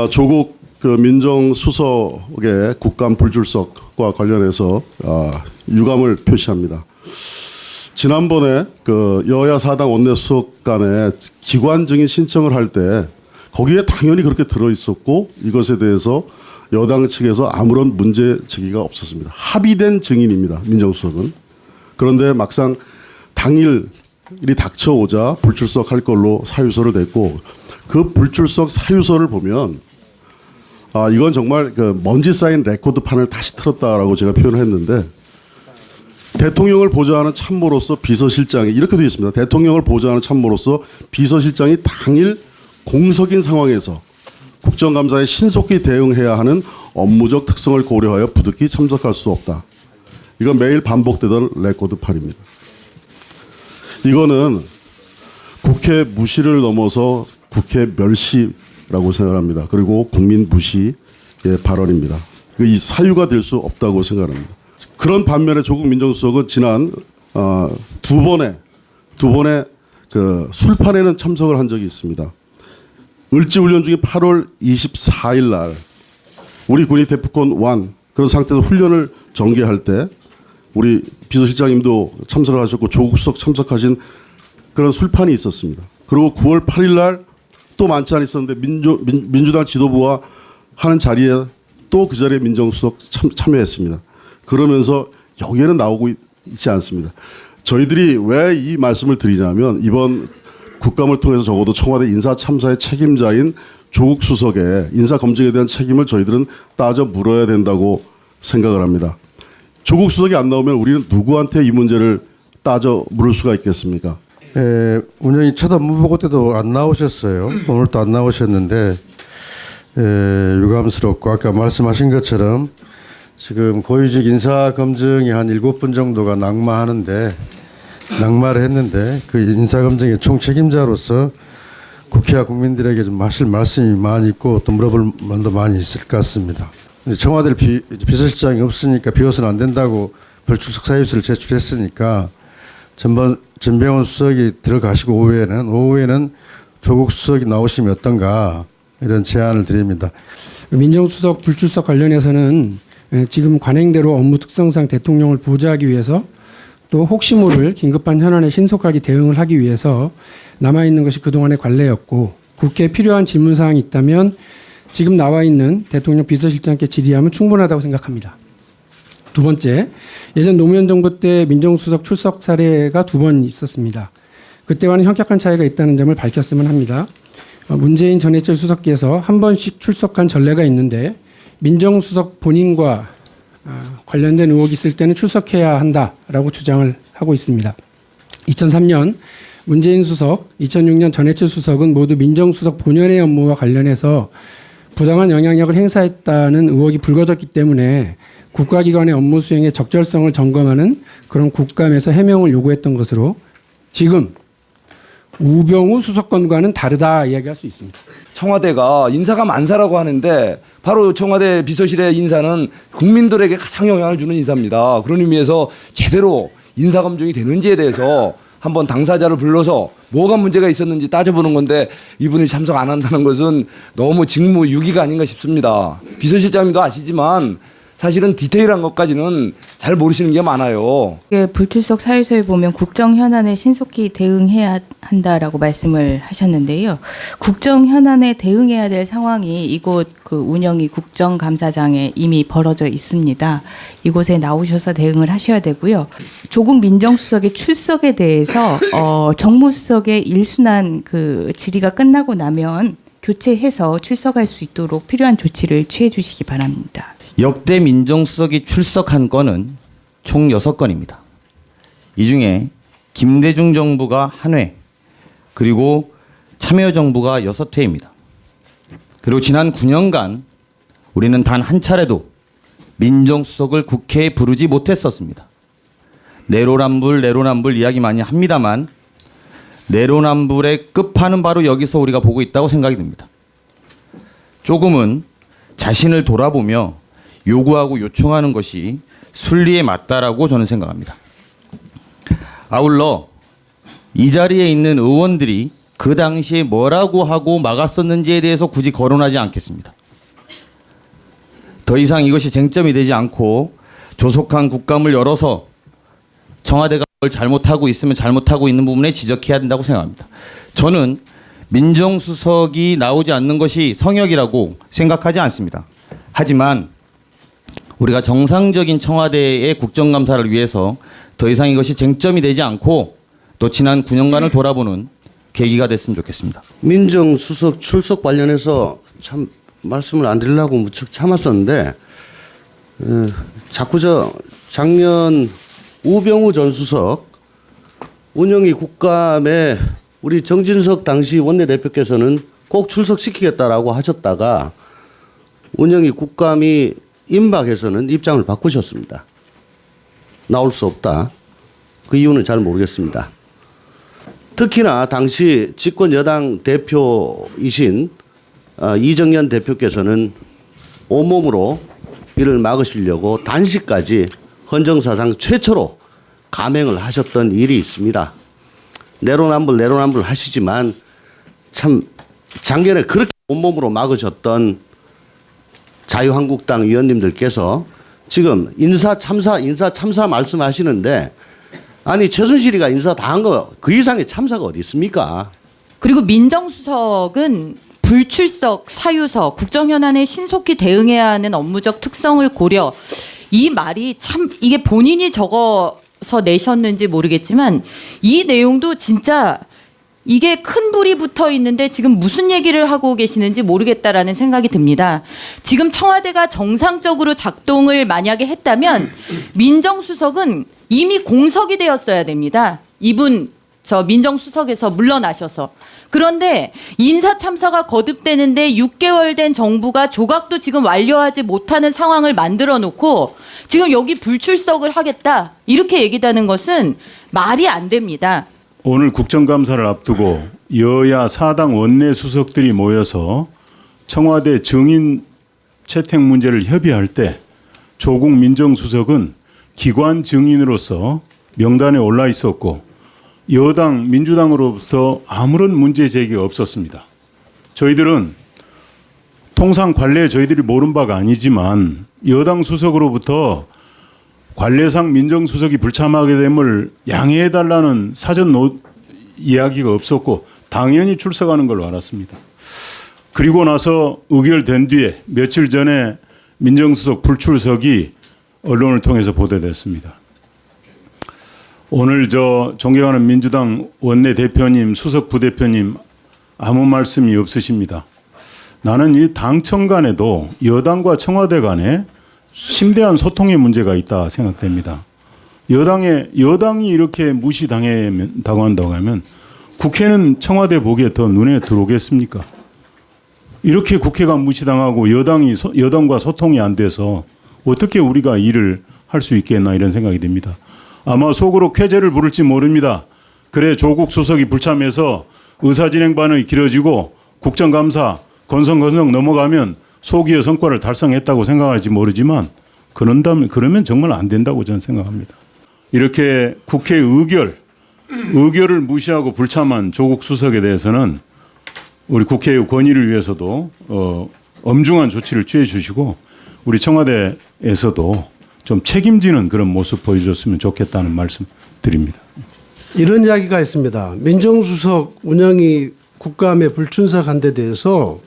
조국 민정수석의 국감 불출석과 관련해서 유감을 표시합니다. 지난번에 여야 사당 원내수석 간에 기관 증인 신청을 할 때 거기에 당연히 그렇게 들어있었고 이것에 대해서 여당 측에서 아무런 문제 제기가 없었습니다. 합의된 증인입니다. 민정수석은. 그런데 막상 당일이 닥쳐오자 불출석할 걸로 사유서를 냈고 그 불출석 사유서를 보면 이건 정말 먼지 쌓인 레코드판을 다시 틀었다라고 제가 표현을 했는데 대통령을 보좌하는 참모로서 비서실장이 이렇게 되어 있습니다. 대통령을 보좌하는 참모로서 비서실장이 당일 공석인 상황에서 국정감사에 신속히 대응해야 하는 업무적 특성을 고려하여 부득이 참석할 수 없다. 이건 매일 반복되던 레코드판입니다. 이거는 국회 무시를 넘어서 국회 멸시라고 생각합니다. 그리고 국민 무시의 발언입니다. 이 사유가 될 수 없다고 생각합니다. 그런 반면에 조국 민정수석은 지난 두 번의 술판에는 참석을 한 적이 있습니다. 을지훈련 중에 8월 24일 날 우리 군이 대포권 완 그런 상태에서 훈련을 전개할 때 우리 비서실장님도 참석을 하셨고 조국 수석 참석하신 그런 술판이 있었습니다. 그리고 9월 8일 날 또 많지 않아 있었는데 민주당 지도부와 하는 자리에 또 그 자리에 민정수석 참여했습니다. 그러면서 여기에는 나오고 있지 않습니다. 저희들이 왜 이 말씀을 드리냐면 이번 국감을 통해서 적어도 청와대 인사참사의 책임자인 조국 수석의 인사검증에 대한 책임을 저희들은 따져 물어야 된다고 생각을 합니다. 조국 수석이 안 나오면 우리는 누구한테 이 문제를 따져 물을 수가 있겠습니까? 운영이 첫 업무보고 때도 안 나오셨어요. 오늘 또 안 나오셨는데 유감스럽고 아까 말씀하신 것처럼 지금 고위직 인사검증이 한 7분 정도가 낙마를 했는데 그 인사검증의 총책임자로서 국회와 국민들에게 좀 하실 말씀이 많이 있고 또 물어볼 만도 많이 있을 것 같습니다. 청와대 비서실장이 없으니까 비워서는 안 된다고 불출석 사유서를 제출했으니까 전병헌 수석이 들어가시고 오후에는 조국 수석이 나오시면 어떤가 이런 제안을 드립니다. 민정수석 불출석 관련해서는 지금 관행대로 업무 특성상 대통령을 보좌하기 위해서 또 혹시 모를 긴급한 현안에 신속하게 대응을 하기 위해서 남아있는 것이 그동안의 관례였고 국회에 필요한 질문사항이 있다면 지금 나와 있는 대통령 비서실장께 질의하면 충분하다고 생각합니다. 두 번째, 예전 노무현 정부 때 민정수석 출석 사례가 2번 있었습니다. 그때와는 현격한 차이가 있다는 점을 밝혔으면 합니다. 문재인 전해철 수석께서 한 번씩 출석한 전례가 있는데 민정수석 본인과 관련된 의혹이 있을 때는 출석해야 한다라고 주장을 하고 있습니다. 2003년 문재인 수석, 2006년 전해철 수석은 모두 민정수석 본연의 업무와 관련해서 부당한 영향력을 행사했다는 의혹이 불거졌기 때문에 국가기관의 업무 수행의 적절성을 점검하는 그런 국감에서 해명을 요구했던 것으로 지금 우병우 수석건과는 다르다 이야기할 수 있습니다. 청와대가 인사가 만사라고 하는데 바로 청와대 비서실의 인사는 국민들에게 가장 영향을 주는 인사입니다. 그런 의미에서 제대로 인사검증이 되는지에 대해서 한번 당사자를 불러서 뭐가 문제가 있었는지 따져보는 건데 이분이 참석 안 한다는 것은 너무 직무유기가 아닌가 싶습니다. 비서실장님도 아시지만 사실은 디테일한 것까지는 잘 모르시는 게 많아요. 불출석 사유서에 보면 국정 현안에 신속히 대응해야 한다라고 말씀을 하셨는데요. 국정 현안에 대응해야 될 상황이 이곳 운영위 국정감사장에 이미 벌어져 있습니다. 이곳에 나오셔서 대응을 하셔야 되고요. 조국 민정수석의 출석에 대해서 정무수석의 일순환 질의가 끝나고 나면 교체해서 출석할 수 있도록 필요한 조치를 취해 주시기 바랍니다. 역대 민정수석이 출석한 건은 총 6건입니다. 이 중에 김대중 정부가 1회, 그리고 참여정부가 6회입니다. 그리고 지난 9년간 우리는 단 한 차례도 민정수석을 국회에 부르지 못했었습니다. 내로남불 이야기 많이 합니다만 내로남불의 끝판은 바로 여기서 우리가 보고 있다고 생각이 듭니다. 조금은 자신을 돌아보며 요구하고 요청하는 것이 순리에 맞다라고 저는 생각합니다. 아울러 이 자리에 있는 의원들이 그 당시에 뭐라고 하고 막았었는지에 대해서 굳이 거론하지 않겠습니다. 더 이상 이것이 쟁점이 되지 않고 조속한 국감을 열어서 청와대가 뭘 잘못하고 있으면 잘못하고 있는 부분에 지적해야 된다고 생각합니다. 저는 민정수석이 나오지 않는 것이 성역이라고 생각하지 않습니다. 하지만 우리가 정상적인 청와대의 국정감사를 위해서 더 이상 이것이 쟁점이 되지 않고 또 지난 9년간을 돌아보는 계기가 됐으면 좋겠습니다. 민정수석 출석 관련해서 참 말씀을 안 드리려고 무척 참았었는데 자꾸 작년 우병우 전 수석 운영위 국감에 우리 정진석 당시 원내대표께서는 꼭 출석시키겠다라고 하셨다가 운영위 국감이 임박해서는 입장을 바꾸셨습니다. 나올 수 없다. 그 이유는 잘 모르겠습니다. 특히나 당시 집권 여당 대표이신 이정현 대표께서는 온몸으로 이를 막으시려고 단식까지 헌정사상 최초로 감행을 하셨던 일이 있습니다. 내로남불 하시지만 참 작년에 그렇게 온몸으로 막으셨던 자유한국당 위원님들께서 지금 인사 참사 말씀하시는데 아니 최순실이가 인사 다 한 거 그 이상의 참사가 어디 있습니까? 그리고 민정수석은 불출석, 사유서, 국정현안에 신속히 대응해야 하는 업무적 특성을 고려. 이 말이 참 이게 본인이 적어서 내셨는지 모르겠지만 이 내용도 진짜 이게 큰 불이 붙어 있는데 지금 무슨 얘기를 하고 계시는지 모르겠다라는 생각이 듭니다. 지금 청와대가 정상적으로 작동을 만약에 했다면 민정수석은 이미 공석이 되었어야 됩니다. 이분 저 민정수석에서 물러나셔서. 그런데 인사참사가 거듭되는데 6개월 된 정부가 조각도 지금 완료하지 못하는 상황을 만들어 놓고 지금 여기 불출석을 하겠다 이렇게 얘기하는 것은 말이 안 됩니다. 오늘 국정감사를 앞두고 여야 사당 원내 수석들이 모여서 청와대 증인 채택 문제를 협의할 때 조국 민정수석은 기관 증인으로서 명단에 올라 있었고 여당 민주당으로부터 아무런 문제 제기가 없었습니다. 저희들은 통상 관례에 저희들이 모른 바가 아니지만 여당 수석으로부터 관례상 민정수석이 불참하게 됨을 양해해달라는 사전 이야기가 없었고 당연히 출석하는 걸로 알았습니다. 그리고 나서 의결된 뒤에 며칠 전에 민정수석 불출석이 언론을 통해서 보도됐습니다. 오늘 존경하는 민주당 원내대표님, 수석 부대표님 아무 말씀이 없으십니다. 나는 이 당청 간에도 여당과 청와대 간에 심대한 소통의 문제가 있다 생각됩니다. 여당이 이렇게 무시당한다고 한다고 하면 국회는 청와대 보기에 더 눈에 들어오겠습니까? 이렇게 국회가 무시당하고 여당과 소통이 안 돼서 어떻게 우리가 일을 할 수 있겠나 이런 생각이 듭니다. 아마 속으로 쾌재를 부를지 모릅니다. 그래 조국 수석이 불참해서 의사진행반이 길어지고 국정감사 건성건성 넘어가면 소기의 성과를 달성했다고 생각할지 모르지만 그러면 정말 안 된다고 저는 생각합니다. 이렇게 국회 의결을 무시하고 불참한 조국 수석에 대해서는 우리 국회의 권위를 위해서도 엄중한 조치를 취해 주시고 우리 청와대에서도 좀 책임지는 그런 모습 보여줬으면 좋겠다는 말씀 드립니다. 이런 이야기가 있습니다. 민정수석 운영이 국감에 불출석한 데 대해서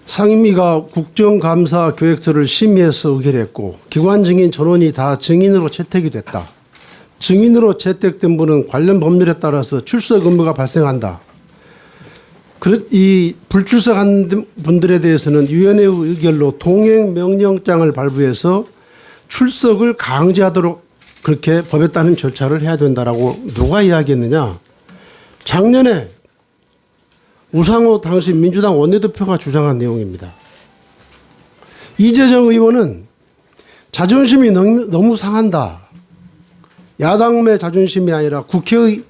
상임위가 국정감사 계획서를 심의해서 의결했고 기관 증인 전원이 다 증인으로 채택이 됐다. 증인으로 채택된 분은 관련 법률에 따라서 출석 의무가 발생한다. 이 불출석한 분들에 대해서는 위원회 의결로 동행 명령장을 발부해서 출석을 강제하도록 그렇게 법에 따른 절차를 해야 된다라고 누가 이야기했느냐? 작년에 우상호 당시 민주당 원내대표가 주장한 내용입니다. 이재정 의원은 자존심이 너무 상한다. 야당의 자존심이 아니라 국회의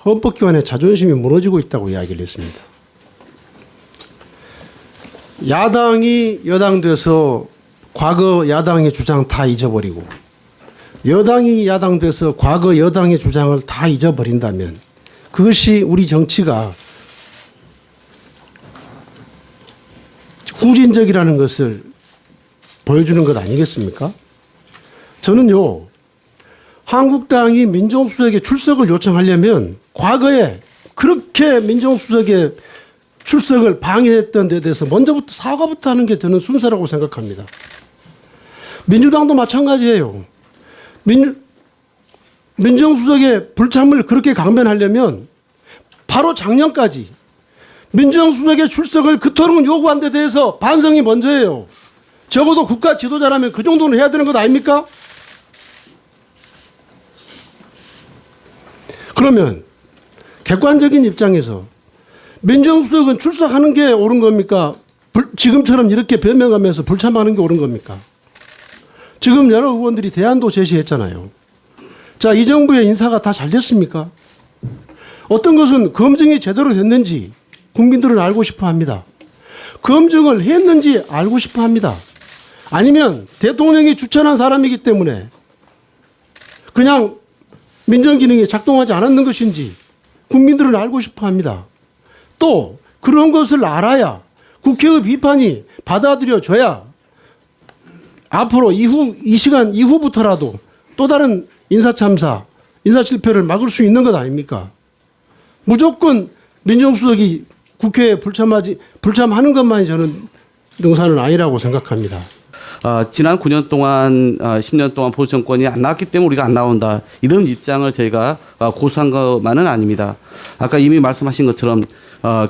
헌법기관의 자존심이 무너지고 있다고 이야기를 했습니다. 야당이 여당 돼서 과거 야당의 주장 다 잊어버리고 여당이 야당 돼서 과거 여당의 주장을 다 잊어버린다면 그것이 우리 정치가 후진적이라는 것을 보여주는 것 아니겠습니까? 저는요, 한국당이 민정수석의 출석을 요청하려면 과거에 그렇게 민정수석의 출석을 방해했던 데 대해서 먼저부터 사과부터 하는 게 저는 순서라고 생각합니다. 민주당도 마찬가지예요. 민정수석의 불참을 그렇게 강변하려면 바로 작년까지 민정수석의 출석을 그토록 요구한 데 대해서 반성이 먼저예요. 적어도 국가 지도자라면 그 정도는 해야 되는 것 아닙니까? 그러면 객관적인 입장에서 민정수석은 출석하는 게 옳은 겁니까? 지금처럼 이렇게 변명하면서 불참하는 게 옳은 겁니까? 지금 여러 의원들이 대안도 제시했잖아요. 자, 이 정부의 인사가 다 잘 됐습니까? 어떤 것은 검증이 제대로 됐는지 국민들은 알고 싶어 합니다. 검증을 했는지 알고 싶어 합니다. 아니면 대통령이 추천한 사람이기 때문에 그냥 민정기능이 작동하지 않았는 것인지 국민들은 알고 싶어 합니다. 또 그런 것을 알아야 국회의 비판이 받아들여져야 앞으로 이 시간 이후부터라도 또 다른 인사참사, 인사실패를 막을 수 있는 것 아닙니까? 무조건 민정수석이 국회에 불참하는 것만이 저는 능사는 아니라고 생각합니다. 지난 9년 동안 10년 동안 보수 정권이 안 나왔기 때문에 우리가 안 나온다 이런 입장을 저희가 고수한 것만은 아닙니다. 아까 이미 말씀하신 것처럼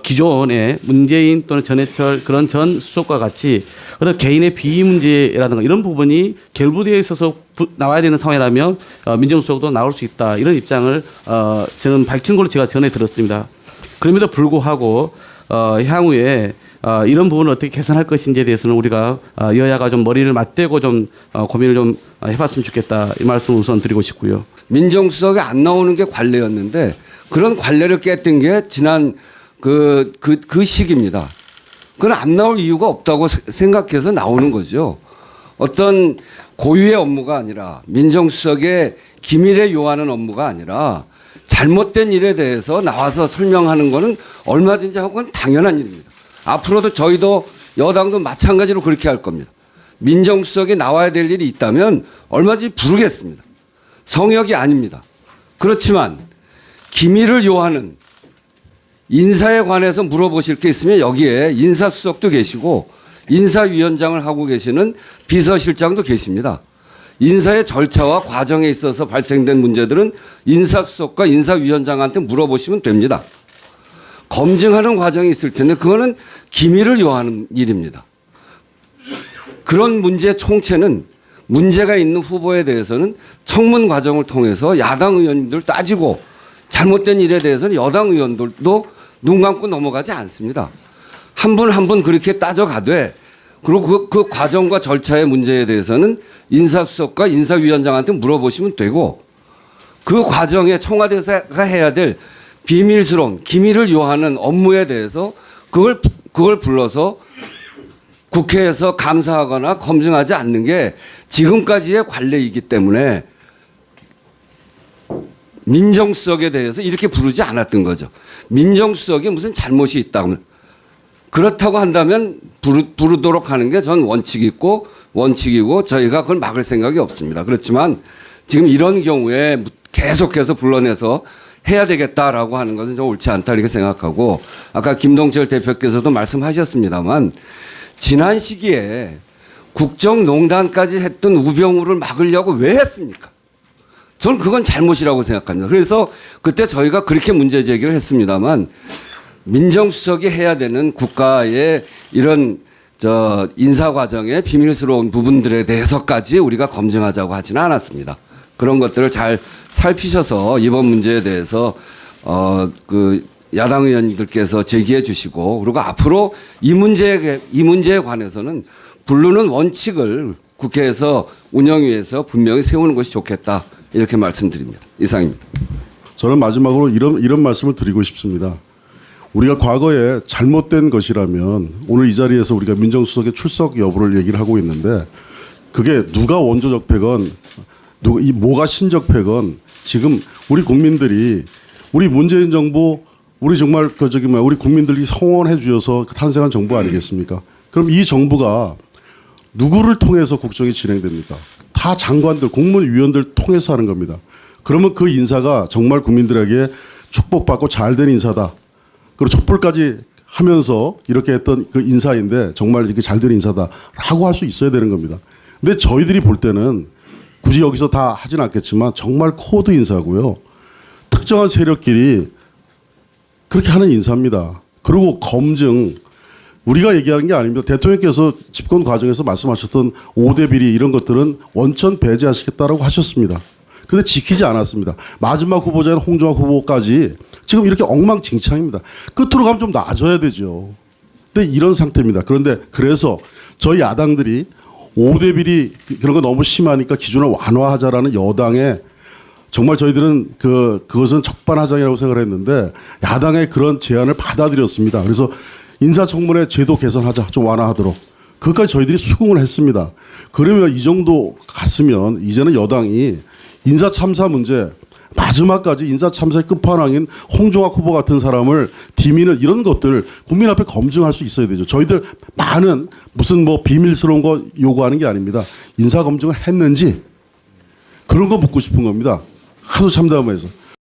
기존의 문재인 또는 전해철 그런 전 수석과 같이 어떤 개인의 비위 문제라든가 이런 부분이 결부되어 있어서 나와야 되는 상황이라면 민정수석도 나올 수 있다 이런 입장을 저는 밝힌 걸로 제가 전해 들었습니다. 그럼에도 불구하고 향후에 이런 부분을 어떻게 개선할 것인지에 대해서는 우리가 여야가 좀 머리를 맞대고 좀 고민을 좀 해봤으면 좋겠다 이 말씀을 우선 드리고 싶고요. 민정수석이 안 나오는 게 관례였는데 그런 관례를 깼던 게 지난 그 시기입니다. 그건 안 나올 이유가 없다고 생각해서 나오는 거죠. 어떤 고유의 업무가 아니라 민정수석의 기밀에 요하는 업무가 아니라 잘못된 일에 대해서 나와서 설명하는 거는 얼마든지 하고 그건 당연한 일입니다. 앞으로도 저희도 여당도 마찬가지로 그렇게 할 겁니다. 민정수석이 나와야 될 일이 있다면 얼마든지 부르겠습니다. 성역이 아닙니다. 그렇지만 기밀을 요하는 인사에 관해서 물어보실 게 있으면 여기에 인사수석도 계시고 인사위원장을 하고 계시는 비서실장도 계십니다. 인사의 절차와 과정에 있어서 발생된 문제들은 인사수석과 인사위원장한테 물어보시면 됩니다. 검증하는 과정이 있을 텐데 그거는 기밀을 요하는 일입니다. 그런 문제의 총체는 문제가 있는 후보에 대해서는 청문 과정을 통해서 야당 의원님들 따지고 잘못된 일에 대해서는 여당 의원들도 눈 감고 넘어가지 않습니다. 한 분 한 분 그렇게 따져가되 그리고 그 과정과 절차의 문제에 대해서는 인사수석과 인사위원장한테 물어보시면 되고 그 과정에 청와대가 해야 될 비밀스러운 기밀을 요하는 업무에 대해서 그걸 불러서 국회에서 감사하거나 검증하지 않는 게 지금까지의 관례이기 때문에 민정수석에 대해서 이렇게 부르지 않았던 거죠. 민정수석이 무슨 잘못이 있다면 그렇다고 한다면 부르도록 하는 게 전 원칙이고 저희가 그걸 막을 생각이 없습니다. 그렇지만 지금 이런 경우에 계속해서 불러내서 해야 되겠다라고 하는 것은 좀 옳지 않다 이렇게 생각하고 아까 김동철 대표께서도 말씀하셨습니다만 지난 시기에 국정농단까지 했던 우병우를 막으려고 왜 했습니까? 저는 그건 잘못이라고 생각합니다. 그래서 그때 저희가 그렇게 문제 제기를 했습니다만 민정수석이 해야 되는 국가의 이런 인사 과정의 비밀스러운 부분들에 대해서까지 우리가 검증하자고 하지는 않았습니다. 그런 것들을 잘 살피셔서 이번 문제에 대해서 그 야당 의원님들께서 제기해 주시고 그리고 앞으로 이 문제에 관해서는 부르는 원칙을 국회에서 운영위에서 분명히 세우는 것이 좋겠다 이렇게 말씀드립니다. 이상입니다. 저는 마지막으로 이런 말씀을 드리고 싶습니다. 우리가 과거에 잘못된 것이라면 오늘 이 자리에서 우리가 민정수석의 출석 여부를 얘기를 하고 있는데 그게 누가 원조적패건 뭐가 신적패건 지금 우리 국민들이 우리 문재인 정부, 우리 정말 우리 국민들이 성원해 주셔서 탄생한 정부 아니겠습니까? 그럼 이 정부가 누구를 통해서 국정이 진행됩니까? 다 장관들, 국무위원들 통해서 하는 겁니다. 그러면 그 인사가 정말 국민들에게 축복받고 잘된 인사다. 그리고 촛불까지 하면서 이렇게 했던 그 인사인데 정말 이렇게 잘된 인사다라고 할 수 있어야 되는 겁니다. 근데 저희들이 볼 때는 굳이 여기서 다 하진 않겠지만 정말 코드 인사고요. 특정한 세력끼리 그렇게 하는 인사입니다. 그리고 검증, 우리가 얘기하는 게 아닙니다. 대통령께서 집권 과정에서 말씀하셨던 5대 비리 이런 것들은 원천 배제하시겠다라고 하셨습니다. 근데 지키지 않았습니다. 마지막 후보자인 홍종학 후보까지 지금 이렇게 엉망진창입니다. 끝으로 가면 좀 나아져야 되죠. 근데 이런 상태입니다. 그런데 그래서 저희 야당들이 5대 비리 그런 거 너무 심하니까 기준을 완화하자라는 여당의 정말 저희들은 그것은 적반하장이라고 생각을 했는데 야당의 그런 제안을 받아들였습니다. 그래서 인사청문회 제도 개선하자, 좀 완화하도록. 그것까지 저희들이 수긍을 했습니다. 그러면 이 정도 갔으면 이제는 여당이 인사 참사 문제, 마지막까지 인사 참사의 끝판왕인 홍종학 후보 같은 사람을 디미는 이런 것들 국민 앞에 검증할 수 있어야 되죠. 저희들 많은 무슨 뭐 비밀스러운 거 요구하는 게 아닙니다. 인사 검증을 했는지 그런 거 묻고 싶은 겁니다. 하도 참담해서.